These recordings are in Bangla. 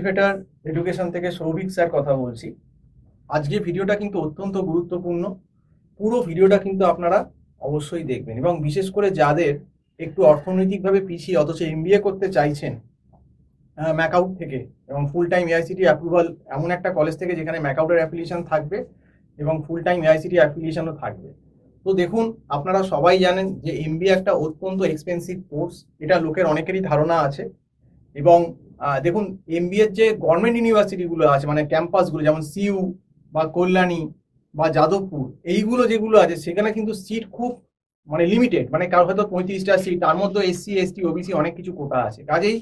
এলিভেটর এডুকেশন থেকে সৌভিক স্যার কথা বলছি। আজকে ভিডিওটা কিন্তু অত্যন্ত গুরুত্বপূর্ণ। পুরো ভিডিওটা কিন্তু আপনারা অবশ্যই দেখবেন, এবং বিশেষ করে যাদের একটু অর্থনৈতিকভাবে পিছিয়ে অথচ এমবিএ করতে চাইছেন ম্যাকআউট থেকে, এবং ফুল টাইম এআইসিটি অ্যাপ্রুভাল এমন একটা কলেজ থেকে যেখানে ম্যাকআউটের অ্যাফিলিয়েশন থাকবে এবং ফুল টাইম এআইসিটি অ্যাফিলিয়েশনও থাকবে। তো দেখুন, আপনারা সবাই জানেন যে এমবিএ একটা অত্যন্ত এক্সপেন্সিভ কোর্স, এটা লোকের অনেকেরই ধারণা আছে। এবং দেখুন, এমবিএর যে গভর্নমেন্ট ইউনিভার্সিটিগুলো আছে, মানে ক্যাম্পাসগুলো, যেমন সিইউ বা কল্যাণী বা যাদবপুর, এইগুলো যেগুলো আছে সেখানে কিন্তু সিট খুব মানে লিমিটেড, মানে কারো হয়তো 35টা সিট, তার মধ্যে এসসি এসটি ওবিসি অনেক কিছু কোটা আছে। কাজেই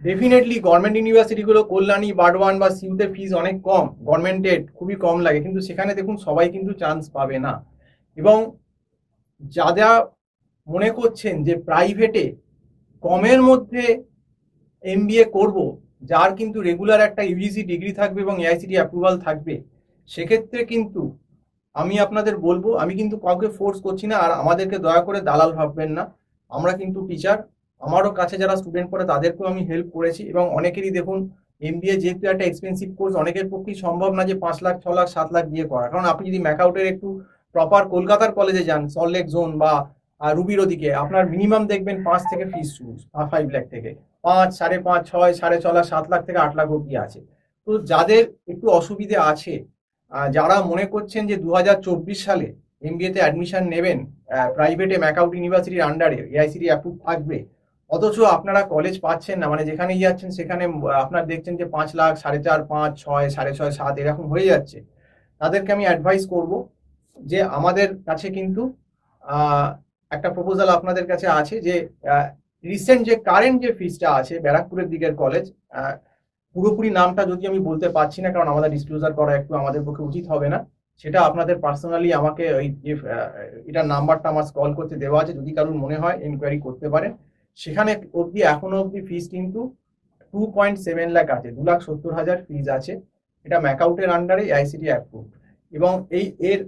ডেফিনেটলি গভর্নমেন্ট ইউনিভার্সিটিগুলো, কল্যাণী, বার্ডওয়ান বা সিইউতে ফিস অনেক কম, গভর্নমেন্টেড খুবই কম লাগে, কিন্তু সেখানে দেখুন সবাই কিন্তু চান্স পাবে না। এবং যারা মনে করছেন যে প্রাইভেটে কমের মধ্যে এমবিএ করব, যার কিন্তু রেগুলার একটা ইউজিসি ডিগ্রি থাকবে এবং এআইসিটি অ্যাপ্রুভাল থাকবে, সেক্ষেত্রে কিন্তু আমি আপনাদের বলবো, আমি কিন্তু কাউকে ফোর্স করছি না, আর আমাদেরকে দয়া করে দালাল ভাববেন না। আমরা কিন্তু টিচার, আমারও কাছে যারা স্টুডেন্ট পড়ে তাদেরকেও আমি হেল্প করেছি, এবং অনেকেরই দেখুন এমবিএ যেহেতু একটা এক্সপেন্সিভ কোর্স, অনেকের পক্ষেই সম্ভব না যে 5 লাখ 6 লাখ 7 লাখ দিয়ে করা। কারণ আপনি যদি ম্যাকআউটের একটু প্রপার কলকাতার কলেজে যান, সল্টলেক জোন বা রুবির ওদিকে, আপনার মিনিমাম দেখবেন 5 থেকে ফিস শুরু, 5 লাখ থেকে 5, 5.5, 6, 6.5 লাখ, 7 লাখ থেকে 8 লাখ অব্দি আছে। তো যাদের একটু অসুবিধে আছে, যারা মনে করছেন যে 2024 সালে এমবিএ তে অ্যাডমিশন নেবেন প্রাইভেটে ম্যাকআউট ইউনিভার্সিটির আন্ডারে, এআইসিটি অ্যাপ্রুভ থাকবে, অথচ আপনারা কলেজ পাচ্ছেন না, মানে যেখানেই যাচ্ছেন সেখানে আপনার দেখছেন যে 5 লাখ, 4.5, 5, 6, 6.5, 7 এরকম হয়ে যাচ্ছে, তাদেরকে আমি অ্যাডভাইস করব যে আমাদের কাছে কিন্তু একটা প্রপোজাল আপনাদের কাছে আছে, যে রিসেন্ট যে কারেন্ট যে ফিসটা আছে ব্যারাকপুরের দিকের কলেজ, পুরোপুরি নামটা যদি আমি বলতে পারছি না, কারণ আমাদের ডিসক্লোজার করা একটু আমাদের পক্ষে উচিত হবে না, সেটা আপনাদের পার্সোনালি আমাকে ওই যে এটার নাম্বারটা আমার কল করতে দেওয়া আছে, যদি কারোর মনে হয় এনকোয়ারি করতে পারেন। সেখানে অবধি এখনো অবধি ফিস কিন্তু 2.7 লাখ আছে, 2,70,000 ফিস আছে। এটা ম্যাকআউটের আন্ডারে আইসিটি অ্যাপ্রুভ। এবং এর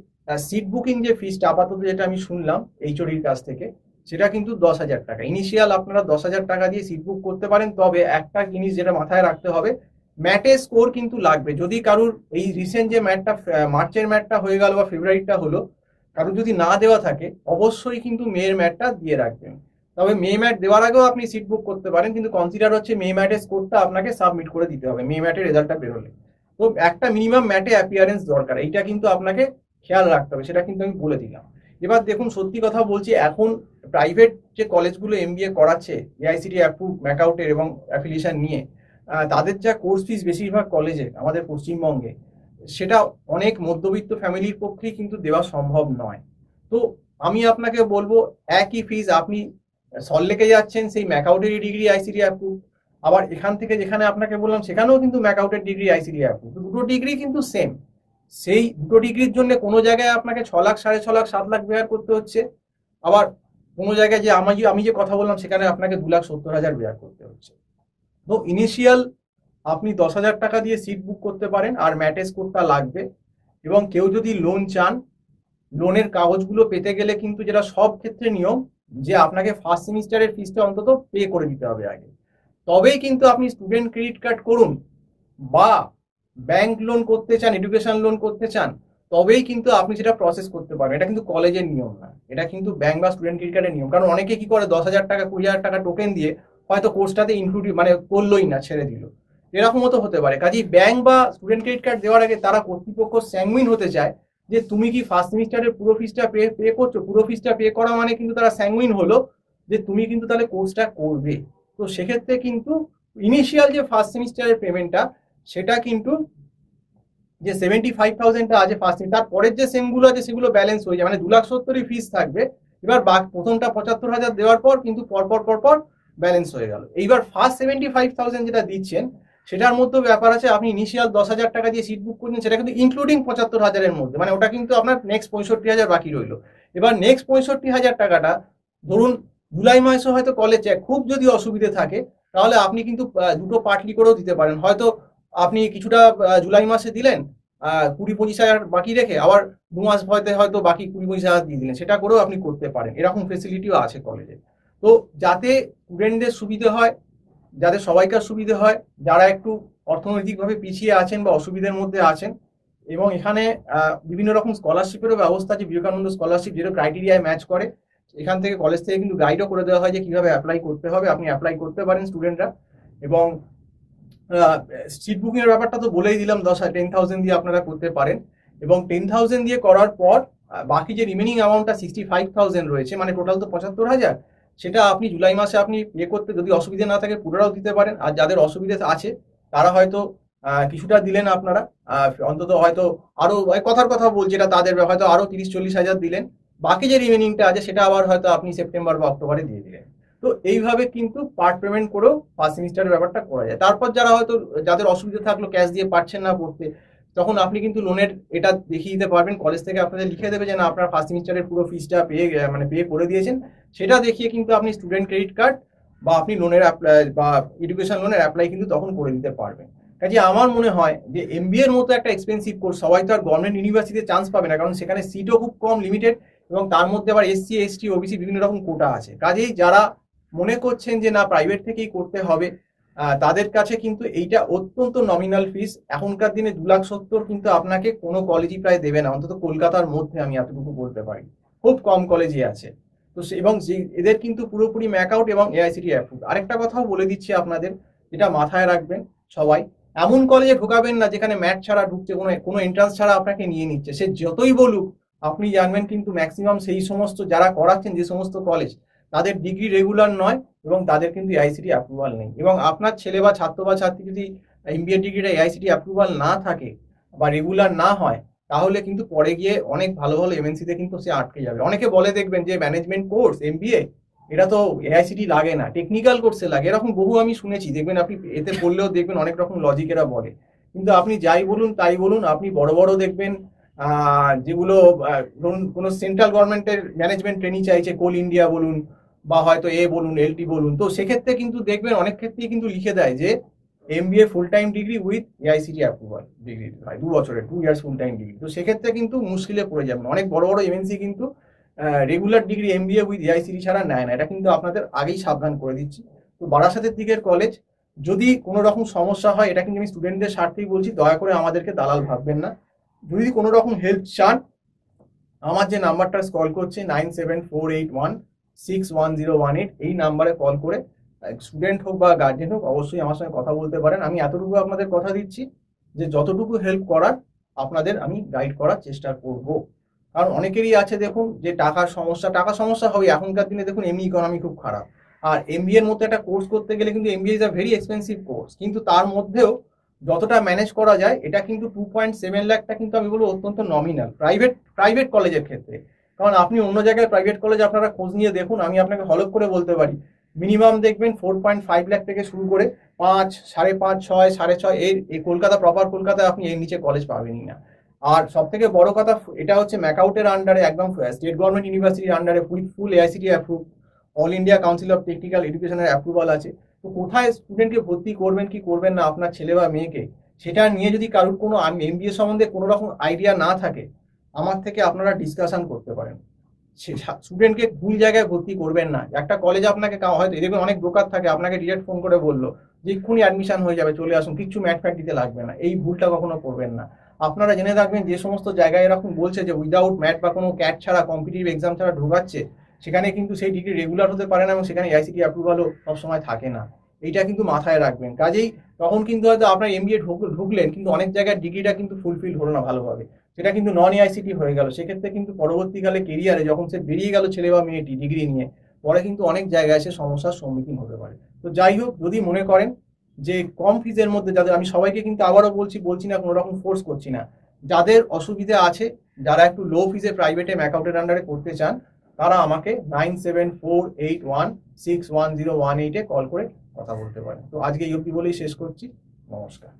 সিট বুকিং যে ফিসটা আপাতত যেটা আমি শুনলাম এইচওডির কাছ থেকে, সেটা কিন্তু 10,000 টাকা। ইনিশিয়াল আপনারা 10,000 টাকা দিয়ে সিট বুক করতে পারেন। তবে একটা জিনিস যেটা মাথায় রাখতে হবে, ম্যাটে স্কোর কিন্তু লাগবে। যদি কারুর এই রিসেন্ট যে ম্যাটটা, মার্চের ম্যাটটা হয়ে গেল বা ফেব্রুয়ারিটা হলো, কারুর যদি না দেওয়া থাকে, অবশ্যই কিন্তু মেয়ের ম্যাটটা দিয়ে রাখবেন। তবে মে ম্যাট দেওয়ার আগেও আপনি সিট বুক করতে পারেন, কিন্তু কনসিডার হচ্ছে মে ম্যাটের স্কোরটা আপনাকে সাবমিট করে দিতে হবে মে ম্যাটের রেজাল্টটা বেরোলে। তো একটা মিনিমাম ম্যাটে অ্যাপিয়ারেন্স দরকার, এইটা কিন্তু আপনাকে খেয়াল রাখতে হবে, সেটা কিন্তু আমি বলে দিলাম। এবার দেখুন, সত্যি কথা বলছি, এখন প্রাইভেট যে কলেজগুলো এমবিএ করাচ্ছে এআইসিটি অ্যাপ্রুভ ম্যাকআউটের এবং অ্যাফিলিয়েশন নিয়ে, তাদের যা কোর্স ফিস বেশিরভাগ কলেজে আমাদের পশ্চিমবঙ্গে, সেটা অনেক মধ্যবিত্ত ফ্যামিলির পক্ষেই কিন্তু দেওয়া সম্ভব নয়। তো আমি আপনাকে বলবো, একই ফিস আপনি সল্টলেকে যাচ্ছেন, সেই ম্যাকআউটের ডিগ্রি আইসিটি অ্যাপ্রুভ, আবার এখান থেকে যেখানে আপনাকে বললাম সেখানেও কিন্তু ম্যাকআউটের ডিগ্রি আইসিটি অ্যাপ্রুভ, দুটো ডিগ্রি কিন্তু সেম। সেই দুটো ডিগ্রির জন্য কোনো জায়গায় আপনাকে 6 লাখ, 6.5 লাখ, 7 লাখ বেয়ার করতে হচ্ছে, আবার কোনো জায়গায় যে আমি যে কথা বললাম সেখানে আপনাকে 2,70,000 বেয়ার করতে হচ্ছে। তো ইনিশিয়াল আপনি 10,000 টাকা দিয়ে সিট বুক করতে পারেন, আর ম্যাটে স্কোরটা লাগবে। এবং কেউ যদি লোন চান, লোনের কাগজগুলো পেতে গেলে কিন্তু যেটা সব ক্ষেত্রে নিয়ম, যে আপনাকে ফার্স্ট সেমিস্টারের ফিসটা অন্তত পে করে দিতে হবে আগে, তবেই কিন্তু আপনি স্টুডেন্ট ক্রেডিট কার্ড করুন বা ব্যাংক লোন করতে চান, এডুকেশন লোন করতে চান, তবেই কিন্তু আপনি সেটা প্রসেস করতে পারবেন। এটা কিন্তু কলেজের নিয়ম না, এটা কিন্তু ব্যাংক বা স্টুডেন্ট ক্রেডিট কার্ডের নিয়ম। কারণ অনেকে কি করে, 10,000 টাকা 20,000 টাকা টোকেন দিয়ে হয়তো কোর্সটাতে ইনক্লুড মানে করলোই না, ছেড়ে দিল, এরকমও তো হতে পারে। কাজেই ব্যাংক বা স্টুডেন্ট ক্রেডিট কার্ড দেওয়ার আগে তারা কর্তৃপক্ষ স্যাঙ্গুইন হতে চায় যে তুমি কি ফার্স্ট সেমিস্টারের পুরো ফিসটা পে করছো। পুরো ফিসটা পে করা মানে কিন্তু তারা স্যাঙ্গুইন হলো যে তুমি কিন্তু তাহলে কোর্সটা করবে। তো সেক্ষেত্রে কিন্তু ইনিশিয়াল যে ফার্স্ট সেমিস্টারের পেমেন্টটা, সেটা কিন্তু যে 75,000টা আছে ফার্স্ট, তারপরের যে সেমগুলো আছে সেগুলো ব্যালেন্স হয়ে যায়, মানে 2,70,000 ফিস থাকবে। এবার প্রথমটা 75,000 দেওয়ার পর কিন্তু পরপর ব্যালেন্স হয়ে গেল। এইবার ফার্স্ট 75,000 যেটা দিচ্ছেন, সেটার মধ্যে ব্যাপার আছে, আপনি ইনিশিয়াল 10,000 টাকা দিয়ে সিট বুক করছেন, সেটা কিন্তু ইনক্লুডিং 75,000-এর মধ্যে, মানে ওটা কিন্তু আপনার নেক্সট 65,000 বাকি রইলো। এবার নেক্সট 65,000 টাকাটা ধরুন জুলাই মাসে হয়তো কলেজ খুব যদি অসুবিধে থাকে, তাহলে আপনি কিন্তু দুটো পার্টলি করেও দিতে পারেন। হয়তো আপনি কিছুটা জুলাই মাসে দিলেন 20-25,000 বাকি রেখে, আবার 2 মাস হয়তো বাকি 20-25,000 দিয়ে দিলেন, সেটা করেও আপনি করতে পারেন। এরকম ফেসিলিটিও আছে কলেজে। তো যাতে স্টুডেন্টদের সুবিধে হয়, যাদের সবাইকার সুবিধে হয়, যারা একটু অর্থনৈতিকভাবে পিছিয়ে আছেন বা অসুবিধার মধ্যে আছেন, এবং এখানে বিভিন্ন রকম স্কলারশিপেরও ব্যবস্থা আছে, বিবেকানন্দ স্কলারশিপ, যেটা ক্রাইটেরিয়ায় ম্যাচ করে। এখান থেকে কলেজ থেকে কিন্তু গাইডও করে দেওয়া হয় যে কিভাবে অ্যাপ্লাই করতে হবে, আপনি অ্যাপ্লাই করতে পারেন স্টুডেন্টরা। এবং সিট বুকিং এর ব্যাপারটা তো বলেই দিলাম, 10,000 দিয়ে আপনারা করতে পারেন। এবং 10,000 দিয়ে করার পর বাকি যে রিমেনিং অ্যামাউন্টটা 65,000 রয়েছে, মানে টোটাল তো 75,000, সেটা আপনি জুলাই মাসে আপনি পে করতে, যদি অসুবিধা না থাকে পুরোটাও দিতে পারেন। আর যাদের অসুবিধা আছে তারা হয়তো কিছুটা দিলেন আপনারা, অন্তত হয়তো আরো কথার কথা বলছি, এটা তাদের হয়তো আরো 30-40 হাজার দিলেন। বাকি যে রিমেনিংটা আছে সেটা আবার হয়তো আপনি সেপ্টেম্বর বা অক্টোবরে দিয়ে দিলেন। তো এইভাবে কিন্তু পার্ট পেমেন্ট করেও ফার্স্ট সেমিস্টারের ব্যাপারটা করা যায়। তারপর যারা হয়তো যাদের অসুবিধা থাকলো ক্যাশ দিয়ে পারছেন না পড়তে, তখন আপনি কিন্তু লোনের এটা দেখিয়ে দিতে পারবেন, কলেজ থেকে আপনাদের লিখে দেবে যে না আপনার ফার্স্ট সেমিস্টারের পুরো ফিসটা পে করে দিয়েছেন। সেটা দেখিয়ে কিন্তু আপনি স্টুডেন্ট ক্রেডিট কার্ড বা আপনি লোনের অ্যাপ্লাই বা এডুকেশন লোনের অ্যাপ্লাই কিন্তু তখন করে দিতে পারবেন। কাজে আমার মনে হয় যে এমবিএ এর মতো একটা এক্সপেন্সিভ কোর্স সবাই তো আর গভর্নমেন্ট ইউনিভার্সিটিতে চান্স পাবে না, কারণ সেখানে সিটও খুব কম, লিমিটেড, এবং তার মধ্যে আবার এসসি এসটি ওবিসি বিভিন্ন রকম কোটা আছে। কাজেই যারা মনে করছেন যে না প্রাইভেট থেকেই করতে হবে, তাদের কাছে কিন্তু এইটা অত্যন্ত নমিনাল ফিস। এখনকার দিনে 2,70,000 কিন্তু আপনাকে কোনো কলেজই প্রায় দেবে না, অন্তত কলকাতার মধ্যে আমি এতটুকু বলতে পারি, খুব কম কলেজই আছে। তো এবং এদের কিন্তু পুরোপুরি ম্যাকআউট এবং এআইসিটি অ্যাপ্রুভ। আরেকটা কথাও বলে দিচ্ছি আপনাদের, যেটা মাথায় রাখবেন সবাই, এমন কলেজে ঢোকাবেন না যেখানে ম্যাথ ছাড়া ঢুকতে কোনো এন্ট্রান্স ছাড়া আপনাকে নিয়ে নিচ্ছে। সে যতই বলুক, আপনি জানবেন কিন্তু ম্যাক্সিমাম সেই সমস্ত যারা করাচ্ছেন যে সমস্ত কলেজ, তাদের ডিগ্রি রেগুলার নয় এবং তাদের কিন্তু এআইসিটি অ্যাপ্রুভাল নেই। এবং আপনার ছেলে বা ছাত্র বা ছাত্রী যদি এমবিএ ডিগ্রিটা এআইসিটি অ্যাপ্রুভাল না থাকে বা রেগুলার না হয়, তাহলে কিন্তু পরে গিয়ে অনেক ভালো ভালো এমএনসিতে কিন্তু সে আটকে যাবে। অনেকে বলে দেখবেন যে ম্যানেজমেন্ট কোর্স এমবিএ, এটা তো এআইসিটি লাগে না, টেকনিক্যাল কোর্সে লাগে, এরকম বহু আমি শুনেছি। দেখবেন আপনি এতে পড়লেও দেখবেন অনেক রকম লজিক এরা বলে। কিন্তু আপনি যাই বলুন তাই বলুন, আপনি বড় বড় দেখবেন যেগুলো ধরুন কোনো সেন্ট্রাল গভর্নমেন্টের ম্যানেজমেন্ট ট্রেনিং চাইছে, কোল ইন্ডিয়া বলুন বা হয়তো বলুন এলটি বলুন, তো সেক্ষেত্রে কিন্তু দেখবেন অনেক ক্ষেত্রেই কিন্তু লিখে দেয় যে MBA full time degree with AICTE approval degree হয়, 2 বছরের 2 ইয়ার্স ফুল টাইম ডিগ্রি। তো সেক্ষেত্রে কিন্তু মুশকিলে পড়ে যাবেন। অনেক বড় বড় এমএনসি কিন্তু regular degree MBA with AICTE ছাড়া নেয় না, এটা কিন্তু আপনাদের আগেই সাবধান করে দিচ্ছি। তো বারাসাতের দিকের কলেজ, যদি কোনো রকম সমস্যা হয়, এটা কিন্তু আমি স্টুডেন্টদের স্বার্থেই বলছি, দয়া করে আমাদেরকে দালাল ভাববেন না। যদি কোনো রকম হেল্প চান, আমার যে নাম্বারটা কল করছে 9748161018, এই নাম্বারে কল করে স্টুডেন্ট হোক বা গার্জেন হোক অবশ্যই আমার সঙ্গে কথা বলতে পারেন। আমি এতটুকু আপনাদের কথা দিচ্ছি যে যতটুকু হেল্প করার আপনাদের আমি গাইড করার চেষ্টা করব। কারণ অনেকেরই আছে দেখুন যে টাকা সমস্যা হবে এখনকার দিনে। দেখুন এমনি ইকোনমি খুব খারাপ, আর এমবিএ এর মধ্যে একটা কোর্স করতে গেলে কিন্তু MBA is a very expensive course, কিন্তু তার মধ্যেও যতটা ম্যানেজ করা যায়, এটা কিন্তু 2.7 লাখটা কিন্তু আমি বলবো অত্যন্ত নমিনাল প্রাইভেট কলেজের ক্ষেত্রে। কারণ আপনি অন্য জায়গায় প্রাইভেট কলেজ আপনারা খোঁজ নিয়ে দেখুন, আমি আপনাকে হলপ করে বলতে পারি মিনিমাম দেখবেন 4.5 লাখ থেকে শুরু করে 5, 5.5, 6, 6.5, এই কলকাতা প্রপার কলকাতায় আপনি এর নিচে কলেজ পাবেনই না। আর সব থেকে বড় কথা, এটা হচ্ছে ম্যাকআউটের আন্ডারে, একদম স্টেট গভর্নমেন্ট ইউনিভার্সিটির আন্ডারে with full AICTE approve, all India council of technical এডুকেশনের অ্যাপ্রুভাল আছে। তো কোথায় স্টুডেন্টকে ভর্তি করবেন কি করবেন না আপনার ছেলে বা মেয়েকে, সেটা নিয়ে যদি কারোর কোনো এমবিএ সম্বন্ধে কোনো রকম আইডিয়া না থাকে, আমার থেকে আপনারা ডিসকাশন করতে পারেন। স্টুডেন্টকে ভুল জায়গায় ভর্তি করবেন না। একটা কলেজ আপনাকে হয়তো দেখবেন অনেক ব্রোকার থাকে, আপনাকে ডিরেক্ট ফোন করে বললো যে এক্ষুনি অ্যাডমিশন হয়ে যাবে, চলে আসুন, কিচ্ছু ম্যাট ফ্যাট দিতে লাগবে না। এই ভুলটা কখনো করবেন না। আপনারা জেনে রাখবেন যে সমস্ত জায়গায় এরকম বলছে যে উইদাউট ম্যাট বা কোনো ক্যাট ছাড়া, কম্পিটিটিভ এক্সাম ছাড়া ঢোকাচ্ছে, সেখানে কিন্তু সেই ডিগ্রি রেগুলার হতে পারে না এবং সেখানে এআইসিটি অ্যাপ্রুভালও সবসময় থাকে না। এইটা কিন্তু মাথায় রাখবেন। কাজেই তখন কিন্তু হয়তো আপনার এমবিএ ঢুকলেন, কিন্তু অনেক জায়গায় ডিগ্রিটা কিন্তু ফুলফিল হলো না ভালোভাবে, সেটা কিন্তু নন এআইসিটি হয়ে গেল। সেক্ষেত্রে কিন্তু পরবর্তীকালে কেরিয়ারে যখন সে বেরিয়ে গেল ছেলে বা মেয়েটি ডিগ্রি নিয়ে, পরে কিন্তু অনেক জায়গায় এসে সমস্যার সম্মুখীন হতে পারে। তো যাই হোক, যদি মনে করেন যে কম ফিজের মধ্যে, যাদের, আমি সবাইকে কিন্তু আবারও বলছি না, কোনো রকম ফোর্স করছি না, যাদের অসুবিধা আছে, যারা একটু লো ফিজে প্রাইভেটে ম্যাকআউটের আন্ডারে করতে চান, তারা আমাকে 9748161018 কল করে কথা বলতে পারেন। তো আজকে এই অবধি বলেই শেষ করছি। নমস্কার।